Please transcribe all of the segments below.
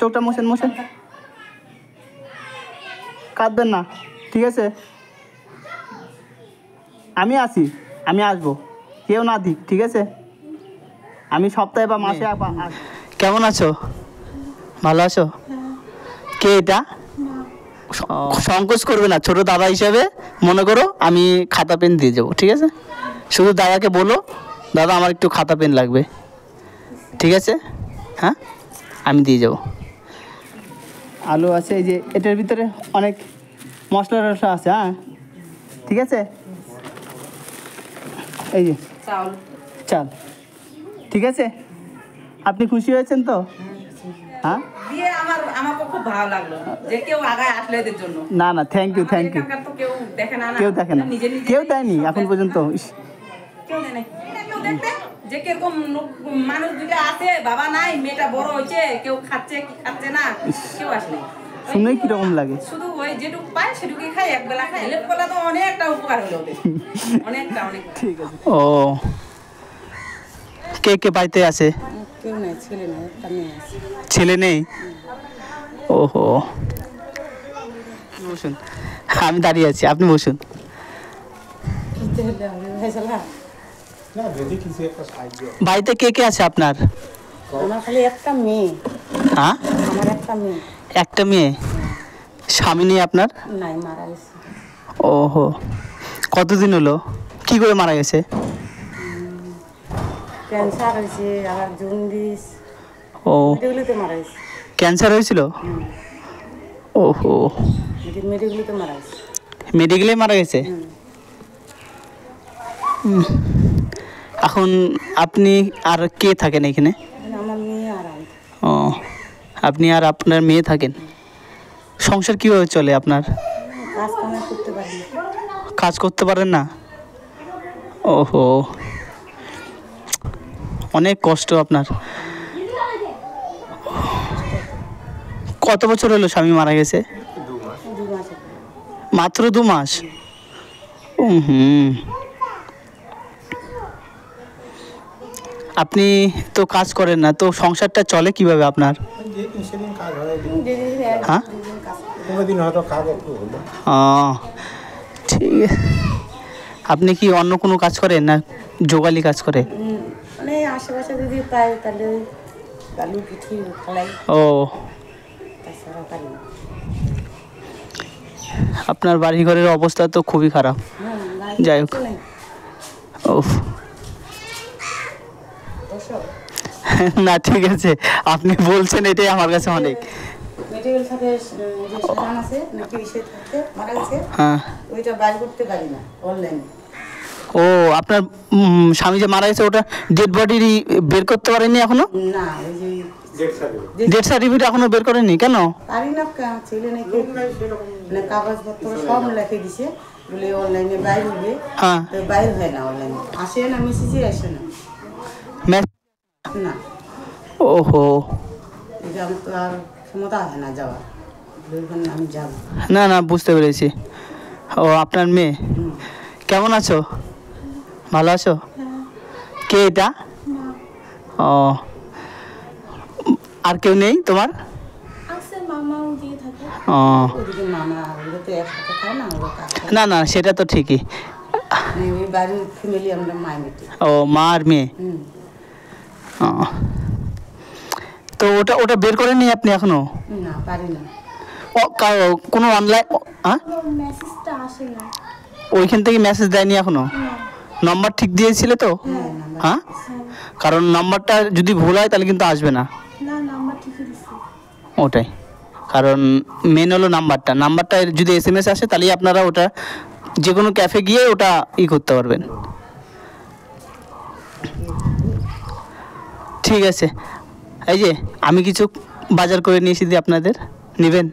চোখটা মোছেন মোছেন, কাঁদবেন না, ঠিক আছে? আমি আসি, আমি আসবো, কেউ না দিক, ঠিক আছে? আমি সপ্তাহে বা মাসে কেমন আছো? ভালো আছো? কে এটা? সংকোচ করবে না, ছোট দাদা হিসেবে মনে করো, আমি খাতা পেন দিয়ে যাবো, ঠিক আছে? শুধু দাদাকে বলো, দাদা আমার একটু খাতা পেন লাগবে, ঠিক আছে? হ্যাঁ, আমি দিয়ে যাবো। আলু আছে, এই যে এটার ভিতরে অনেক মশলা টশলা আছে, হ্যাঁ ঠিক আছে? এই যে চাল, ঠিক আছে? আপনি খুশি হয়েছেন তো? হ্যাঁ, খুব ভালো লাগলো যে কেউ আগায় আসলে এদের জন্য। না না, থ্যাংক ইউ, থ্যাংক ইউ। কেউ দেখে না, কেউ দেয়নি এখন পর্যন্ত। যে কিরকম মানুষ দুটো আছে, বাবা নাই, মেয়েটা বড় হয়েছে, কেউ খাচ্ছে কি খাচ্ছে না, কেউ আসলে শুনেই কিরকম লাগে। শুধু ওই যেটুকু পায় সেটুকুই খাই, একবেলা খাই, এলের বেলা তো অনেকটা উপকার হলো ওদের, অনেকটা অনেক। ঠিক আছে। ও, কে কে বাড়িতে আছে? কেউ নেই, ছেলে নেই, একটা মেয়ে আছে। ছেলে নেই? ওহো, বসুন, আমি দাঁড়িয়ে আছি, আপনি বসুন। বাড়িতে কে কে আছে আপনার? আমার খালি একটা মেয়ে। হ্যাঁ, আমার একটা মেয়ে। একটা মেয়ে? স্বামী নেই আপনার? নাই, মারা গেছে। ওহো, কতদিন হলো? কি করে মারা গেছে? ক্যান্সার হয়েছে, আবার জন্ডিস। ও, মেডিকেলেতে মারা গেছে। ক্যান্সার হয়েছিল? ওহো, মেডিকেলেতে মারা গেছে। মেডিকেলে মারা গেছে? এখন আপনি আর কে থাকেন এখানে? আমার মেয়ে আর আমি। ও, আপনি আর আপনার মেয়ে থাকেন। সংসার কীভাবে চলে আপনার? কাজ করতে পারেন না? ওহো, অনেক কষ্ট আপনার। কত বছর হলো স্বামী মারা গেছে? মাত্র 2 মাস? হুম, আপনি তো কাজ করেন না, তো সংসারটা চলে কিভাবে আপনার? হ্যাঁ, ঠিক আছে। আপনি কি অন্য কোনো কাজ করেন না জোগালি কাজ করে? আশেপাশে যদি পাই তাহলে ও, আপনার বাড়ি ঘরের অবস্থা তো খুবই খারাপ। যাই হোক, ও না, ঠিক আছে, আপনি বলছেন এটাই আমার কাছে অনেক। হ্যাঁ, ও, আপনার স্বামী যে মারা গেছে ওটা ডেড বডি বের করতে পারেননি এখনো? না, ডেথ সার্টিফিকেট এখনো বের করেননি কেন? পারি না, ছেলে নাকি কাগজপত্র সব লিখে দিছে বলে অনলাইনে বাইর হবে। হ্যাঁ, বাইর হয় না, অনলাইনে আসে না, মেসেজে আসে না, না। ওহো, আমার তো আর ক্ষমতা হয় না যাওয়া, আমি যাব না। না, বুঝতে পেরেছি। ও, আপনার মেয়ে। কেমন আছো? ভালো আছো? কে এটা? ও, আর কেউ নেই তোমার? ও, না না, সেটা তো ঠিকই। ও, মা আর মেয়ে। ও, তো ওটা ওটা বের করেননি আপনি এখনো? না, পারি না। ও, কোনো অনলাইন? হ্যাঁ, ওইখান থেকে মেসেজ দেয়নি এখনো? নম্বর ঠিক দিয়েছিলে তো? হ্যাঁ, কারণ নম্বরটা যদি ভুল হয় তাহলে কিন্তু আসবে না। ওটাই, কারণ মেন হলো নাম্বারটা যদি SMS আসে তাহলেই আপনারা ওটা যে কোনো ক্যাফে গিয়ে ওটা করতে পারবেন। ঠিক আছে, এই যে আমি কিছু বাজার করে নিয়ে এসে দিই, আপনাদের নেবেন?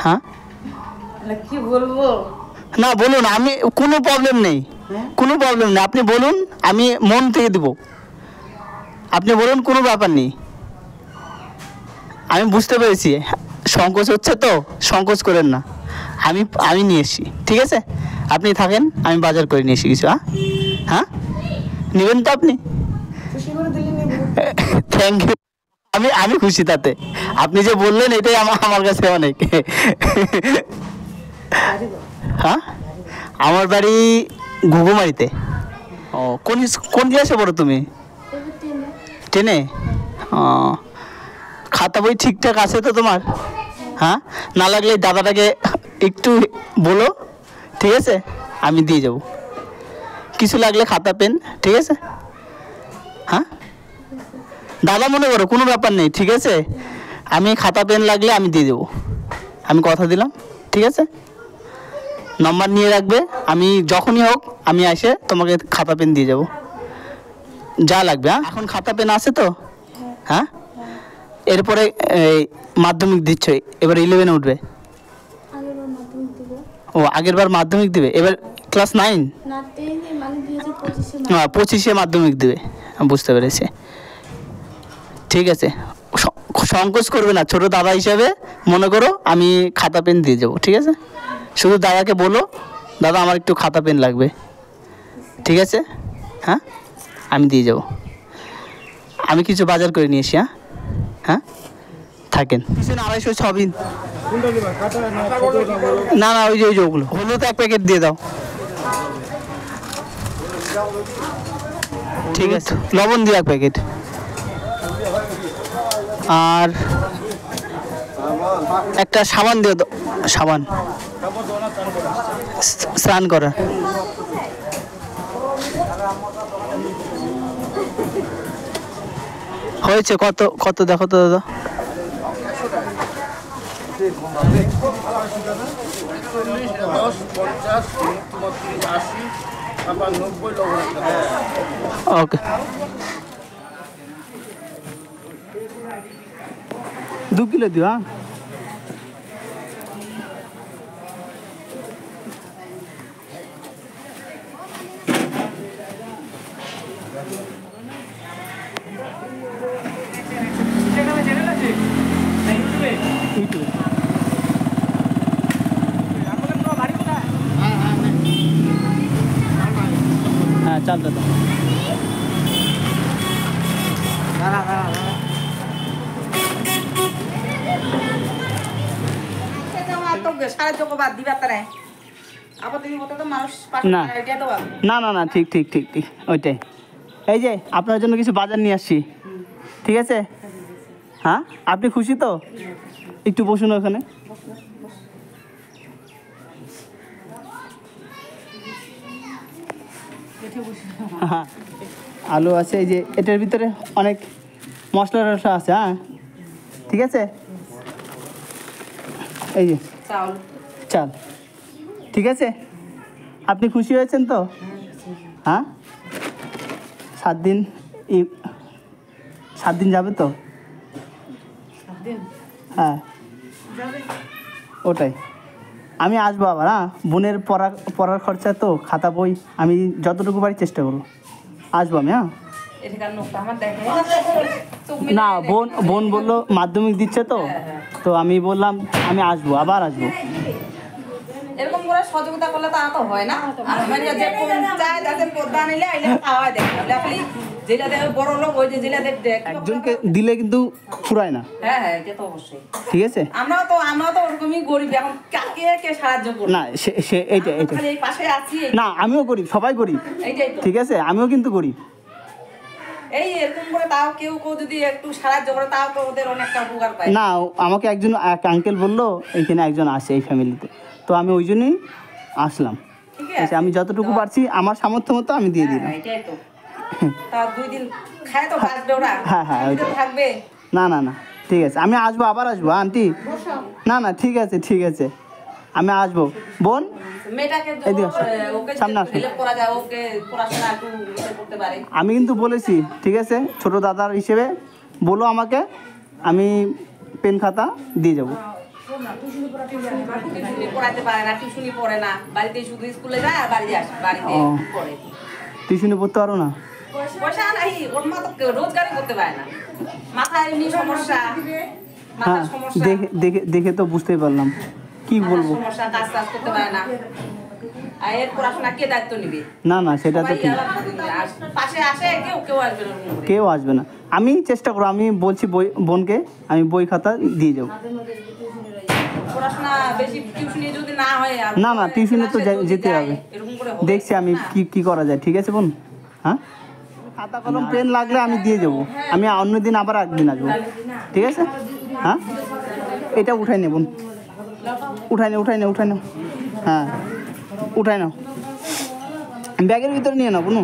হ্যাঁ, কি বলবো? না, বলুন, আমি কোনো প্রবলেম নেই, কোনো প্রবলেম নেই, আপনি বলুন, আমি মন থেকে দেবো, আপনি বলুন, কোনো ব্যাপার নেই। আমি বুঝতে পেরেছি সংকোচ হচ্ছে, তো সংকোচ করেন না, আমি নিয়ে এসছি, ঠিক আছে? আপনি থাকেন, আমি বাজার করে নিয়ে এসি কিছু। হ্যাঁ, হ্যাঁ, নেবেন তো আপনি? Thank you. আমি আমি খুশি তাতে, আপনি যে বললেন এটাই আমার কাছে অনেক। হ্যাঁ, আমার বাড়ি ঘুঘুমারিতে। ও, কোন ক্লাসে পড়ো তুমি? 10-এ। ও, খাতা বই ঠিকঠাক আছে তো তোমার? হ্যাঁ, না লাগলে দাদাটাকে একটু বলো, ঠিক আছে, আমি দিয়ে যাব। কিছু লাগলে খাতা পেন, ঠিক আছে? হ্যাঁ, দাদা মনে করো, কোনো ব্যাপার নেই, ঠিক আছে? আমি খাতা পেন লাগলে আমি দিয়ে দেবো, আমি কথা দিলাম, ঠিক আছে? নম্বর নিয়ে রাখবে, আমি যখনই হোক আমি এসে তোমাকে খাতা পেন দিয়ে যাব, যা লাগবে। হ্যাঁ, এখন খাতা পেন আছে তো? হ্যাঁ, এরপরে মাধ্যমিক দিচ্ছ, এবার 11-এ উঠবে। ও, আগের বার মাধ্যমিক দিবে, এবার ক্লাস 9? হ্যাঁ, 25-এ মাধ্যমিক দিবে, বুঝতে পেরেছি। ঠিক আছে, সংকোচ করবে না, ছোট দাদা হিসাবে মনে করো, আমি খাতা পেন দিয়ে যাবো, ঠিক আছে? শুধু দাদাকে বলো, দাদা আমার একটু খাতা পেন লাগবে, ঠিক আছে? হ্যাঁ, আমি দিয়ে যাব। আমি কিছু বাজার করে নিয়ে এসি। হ্যাঁ হ্যাঁ, থাকেন। 250 সবই। না না, ওই যে ওগুলো হলুদ 1 প্যাকেট দিয়ে দাও। ঠিক আছে, লবণ দিয়ে 1 প্যাকেট, আর একটা সাবান দিয়ে দাও, সাবান স্নান করা। হয়েছে কত কত দেখো তো দাদা। ওকে, 2 কিলো দিও। হ্যাঁ, হ্যাঁ, চাল দাদা। না না না, ঠিক ঠিক ঠিক ঠিক, ওইটাই। এই যে আপনার জন্য কিছু বাজার নিয়ে আসছি, ঠিক আছে? হ্যাঁ, আপনি খুশি তো? একটু বসুন ওখানে। হ্যাঁ, আলু আছে, এই যে এটার ভিতরে অনেক মশলা টশলা আছে। হ্যাঁ, ঠিক আছে, এই যে চাল, ঠিক আছে? আপনি খুশি হয়েছেন তো? হ্যাঁ, 7 দিন, 7 দিন যাবে তো? হ্যাঁ, ওটাই। আমি আসবো আবার। হ্যাঁ, বোনের পড়ার খরচা তো, খাতা বই, আমি যতটুকু পারি চেষ্টা করবো, আসবো আমি। হ্যাঁ, না, বোন বললো মাধ্যমিক দিচ্ছে তো, তো আমি বললাম আমি আসবো, আবার আসবো। এরকম করে সহযোগিতা করলে তা তো হয় না। মানে যে কোন চায় তাদের পর্দা নিলে আইলে খাওয়া দেয়, আপনি যেটা দেয় বড় লোক ওই যে যেটা দেয় একজনকে দিলে কিন্তু ফুরায় না। হ্যাঁ হ্যাঁ, এটা তো অবশ্যই, ঠিক আছে? আমরাও তো ওরকমই গরিব, এখন কাকে কে সাহায্য করব না, সে এইটা খালি এই পাশে আছি। না, আমিও গরিব, সবাই গরিব, এইটাই তো, ঠিক আছে? আমিও কিন্তু গরিব। এই এরকম করে তাও কেউ যদি একটু সাহায্য করে তাও তো ওদের অনেকটা উপকার পায়। না, আমাকে এক আঙ্কেল বললো এইখানে একজন আসে এই ফ্যামিলিতে, তো আমি ওই জন্যই আসলাম। ঠিক আছে, আমি যতটুকু পারছি আমার সামর্থ্য মতো আমি দিয়ে দিলাম। এটাই তো, তা 2 দিন খায় তো বাঁচবে ওরা। হ্যাঁ হ্যাঁ, ওইটা থাকবে। না না না, ঠিক আছে, আমি আসবো, আবার আসবো আন্টি। না না, ঠিক আছে ঠিক আছে, আমি আসবো। বোন, মেয়েটাকে ওকে সামনে আসো। হেল্প করা যায়, ওকে পড়াশোনা একটু করতে পারে। আমি কিন্তু বলেছি, ঠিক আছে, ছোট দাদার হিসেবে বলো আমাকে, আমি পেন খাতা দিয়ে যাবো। টিউশনি পড়াতে পারে না, টিউশনি পড়ে না, বাড়িতে শুধু স্কুলে যায় আর বাড়িতে আসে, বাড়িতে পড়ে। টিউশনি পড়তে পারো না? পয়সা নাই, ওর মা তো রোজগারই করতে পারে না, মাথায় এমনি সমস্যা, হ্যাঁ, মাথার সমস্যা, দেখে তো বুঝতেই পারলাম, কি বলবো। সমস্যা, কাজ করতে পারে না। আর এর পড়াশোনা কে দায়িত্ব নিবে? না না সেটা তো সবাই ঠিক, আবার পাশে আসে, কেউ আসবে না ওরকম করে। কেউ আসবে না। আমি চেষ্টা করবো, আমি বলছি বোনকে আমি বই খাতা দিয়ে যাবো। পড়াশোনা বেশি টিউশনি যদি না হয়, আর না না টিউশনে তো যেতে হবে, এরকম করে দেখছি আমি কি করা যায়। ঠিক আছে বোন, হ্যাঁ খাতা কলম পেন লাগলে আমি দিয়ে যাবো, আমি অন্য দিন আবার একদিন আসবো। ঠিক আছে, হ্যাঁ এটা উঠাই নে বোন, উঠাই নে, হ্যাঁ উঠাই নাও, ব্যাগের ভিতরে নিয়ে নাও বোন,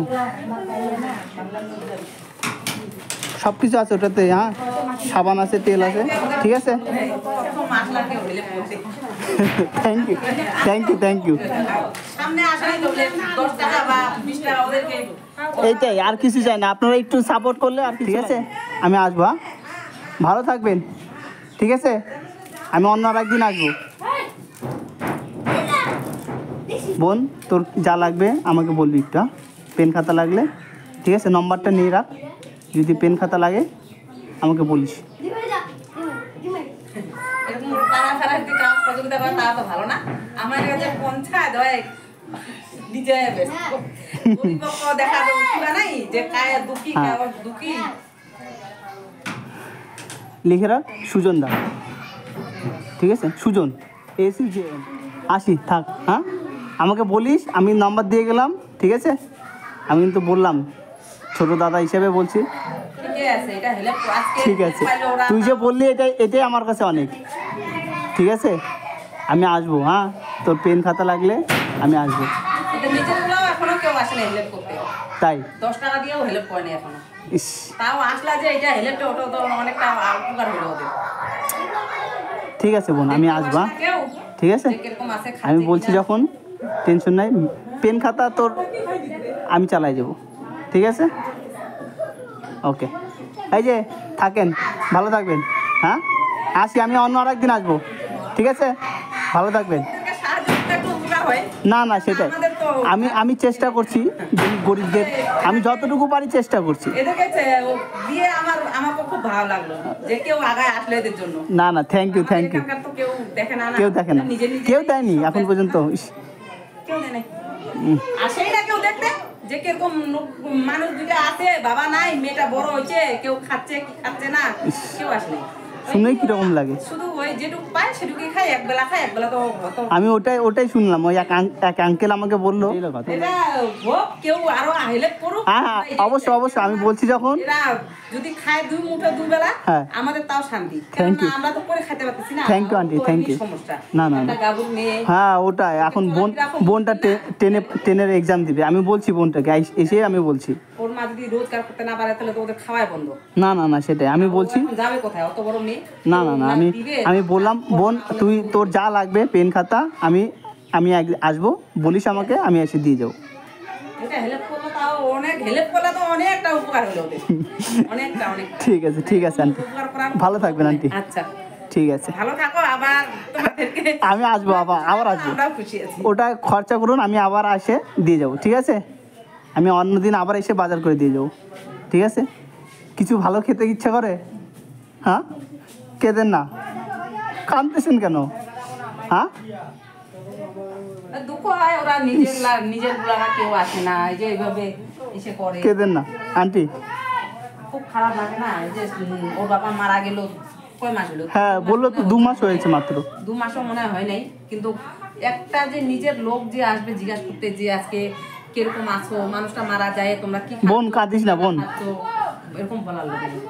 সব কিছু আছে ওটাতে। হ্যাঁ সাবান আছে, তেল আছে, ঠিক আছে। Thank you. সামনে আসলে 10 টাকা বা 20 টাকা ওদেরকে এইটাই, আর কিছু চাই না, আপনারা একটু সাপোর্ট করলে আর ঠিক আছে। আমি আসবো, হ্যাঁ ভালো থাকবেন, ঠিক আছে। আমি অন্য আর একদিন আসবো। বোন তোর যা লাগবে আমাকে বলবি একটু, হ্যাঁ? পেন খাতা লাগলে, ঠিক আছে, নম্বরটা নিয়ে রাখ, যদি পেন খাতা লাগে আমাকে বলিস। এরকম তারা যদি কাজ সহযোগিতা করে তারা তো ভালো না। আমার কাছে পঞ্চায়েত হয় নিজে পরিপক্ক দেখা উঠা নাই যে কায় দুঃখী দুঃখী। লিখে রাখ সুজন দা, ঠিক আছে, সুজন SUJN। আসি থাক, হ্যাঁ আমাকে বলিস, আমি নাম্বার দিয়ে গেলাম, ঠিক আছে। আমি কিন্তু বললাম ছোট দাদা হিসেবে বলছি, ঠিক আছে। তুই যে বললি এটাই আমার কাছে অনেক, ঠিক আছে। আমি আসবো, হ্যাঁ তোর পেন খাতা লাগলে আমি আসবো। এখনো কেউ আসে না হেল্প করতে, তাই 10 টাকা দিয়েও হেল্প করেনি এখনো। ইস, তাও আসলা যে এটা হেল্পটা ওটা তো অনেকটা উপকার হলো ওদের। ঠিক আছে বোন, আমি আসবো, হ্যাঁ? ঠিক আছে। আমি বলছি যখন টেনশন নাই, পেন খাতা তোর আমি চালাই যাবো, ঠিক আছে। ওকে, এই যে থাকেন, ভালো থাকবেন, হ্যাঁ আসি, আমি অন্য আর একদিন আসবো, ঠিক আছে, ভালো থাকবেন। না না সেটাই, আমি চেষ্টা করছি যে গরিবদের আমি যতটুকু পারি চেষ্টা করছি। এদেরকে দিয়ে আমার খুব ভালো লাগলো যে কেউ আগায় আসলো এদের জন্য। না না থ্যাংক ইউ। তো কেউ দেখে না, কেউ দেয়নি এখন পর্যন্ত, কেউ দেয় নাই, আসেই না কেউ দেখতে যে কিরকম মানুষ দুটো আছে, বাবা নাই, মেয়েটা বড় হয়েছে, কেউ খাচ্ছে কি খাচ্ছে না, কেউ আসে নাই। শুনেই কিরকম লাগে, শুধু ওই যেটুকু পায় সেটুকুই খায়, একবেলা তো আমি ওটাই শুনলাম। ওই এক আঙ্কেল আমাকে বললো এটা হোক, কেউ আরো হেল্প করুক। হ্যাঁ অবশ্যই আমি বলছি যখন এরা যদি খায় 2 মুঠো 2 বেলা, হ্যাঁ আমাদের তাও শান্তি। থ্যাংক ইউ, আমরা তো করে খেতে পারতেছি না। Thank you aunty, thank you. না হ্যাঁ ওটাই, এখন বোনটা টেনের এক্সাম দিবে, আমি বলছি বোনটাকে এসে আমি বলছি ওর মা যদি রোজগার করতে না পারে তাহলে তো ওদের খাওয়াই বন্ধ। না সেটাই আমি বলছি। যাবে কোথায় অত বড় মেয়ে? না আমি বললাম বোন তুই তোর যা লাগবে পেন খাতা আমি আসবো, বলিস আমাকে, আমি এসে দিয়ে যাবো। এটা হেল্প করলে তাও অনেক, হেল্প করলে তো অনেকটা উপকার হলো ওদের, অনেকটা। ঠিক আছে আন্টি, ভালো থাকবেন আন্টি। আচ্ছা ঠিক আছে, ভালো থাকো। আবার তোমাদেরকে আমি আসবো, আবার আসবো। আমরাও খুশি আছি। ওটা খরচা করুন, আমি আবার এসে দিয়ে যাবো, ঠিক আছে। আমি অন্যদিন আবার এসে বাজার করে দিয়ে যাবো, ঠিক আছে। কিছু ভালো খেতে ইচ্ছা করে, হ্যাঁ কেঁদেন না, কাঁদতেছেন কেন, হ্যাঁ? দুঃখ হয়, ওরা নিজের গুলারা কেউ আসে না, এই যে এইভাবে এসে করে। কেঁদেন না আন্টি, খুব খারাপ লাগে না। এই যে ওর বাবা মারা গেল, কয় মাস হলো? হ্যাঁ বললো তো 2 মাস হয়েছে মাত্র। 2 মাসও মনে হয় নাই, কিন্তু একটা যে নিজের লোক যে আসবে জিজ্ঞাসা করতে যে আজকে কিরকম আছো, মানুষটা মারা যায়, তোমরা কি বোন কাঁদিস না বোন, এরকম বলার লোক নেই।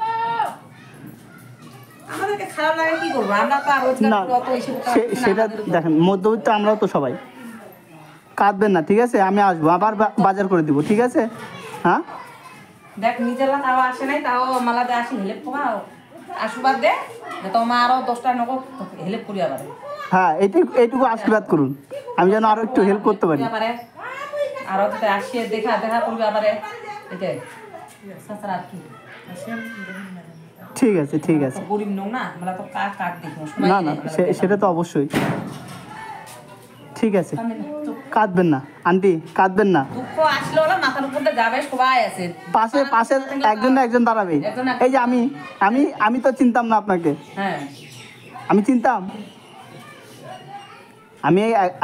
আমাদেরকে খারাপ লাগে, কি করবো আমরা তো আর রোজগার করে অত এসে সেটা দেখেন, মধ্যবিত্ত আমরাও তো সবাই। কাঁদবেন না, ঠিক আছে, আমি আসবো, আবার বাজার করে দিব, ঠিক আছে, হ্যাঁ। দেখ নিজেরা তাও আসে নাই, তাও মালাতে আসি হেল্প করা, আশীর্বাদ দে তোমার আরো 10টা নগর হেল্প করি আবার। হ্যাঁ এইটুকু আশীর্বাদ করুন, আমি যেন আরো একটু হেল্প করতে পারি। আরো যদি আসিয়ে দেখা করবে আবার, এটাই আর কি। ঠিক আছে গরিব নও না, আমরা তো কাট দেখবো না সেটা তো অবশ্যই। ঠিক আছে, কাঁদবেন না আন্টি, কাঁদবেন না। দুঃখ আসলে ওরা মাথার উপর দিয়ে যাবে, সবাই আছে পাশে একজন না একজন দাঁড়াবে। এই যে আমি তো চিনতাম না আপনাকে, হ্যাঁ আমি চিনতাম,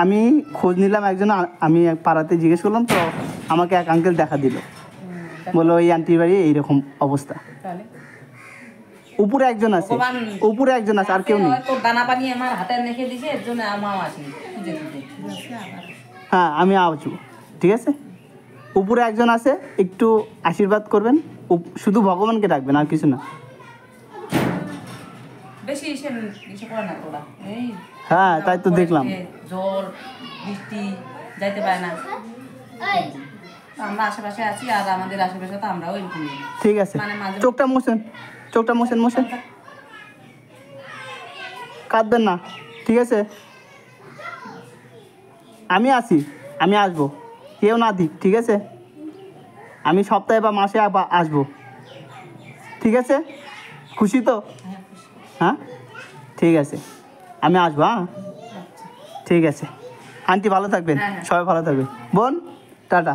আমি খোঁজ নিলাম একজন, আমি এক পাড়াতে জিজ্ঞেস করলাম, তো আমাকে এক আঙ্কেল দেখা দিল, বললো ওই আন্টির বাড়ি এইরকম অবস্থা। তাহলে উপরে একজন আছে, উপরে একজন আছে, আর কেউ নেই। হয়তো দানা পানি আমার হাতে রেখে দিছে, এর জন্য আমাও আসি খুঁজে খুঁজে। হ্যাঁ আমি আসবো, ঠিক আছে। উপরে একজন আছে, একটু আশীর্বাদ করবেন, শুধু ভগবানকে ডাকবেন, আর কিছু না। বেশি ইসে করে না তোরা, এই হ্যাঁ তাই তো দেখলাম। জল বৃষ্টি যাইতে পারে না, আমরা আশেপাশে আছি, আর আমাদের আশেপাশে তো আমরাও এরকমই। ঠিক আছে, মানে মাঝে চোখটা মোছেন, চোখটা মোছেন, মোছেন, কাঁদবেন না, ঠিক আছে। আমি আসি, আমি আসবো, কেউ না দিক, ঠিক আছে। আমি সপ্তাহে বা মাসে আসবো, ঠিক আছে। খুশি তো? হ্যাঁ ঠিক আছে, আমি আসবো। হ্যাঁ ঠিক আছে, আন্টি ভালো থাকবেন, হ্যাঁ, হ্যাঁ। সবাই ভালো থাকবেন। বোন টাটা।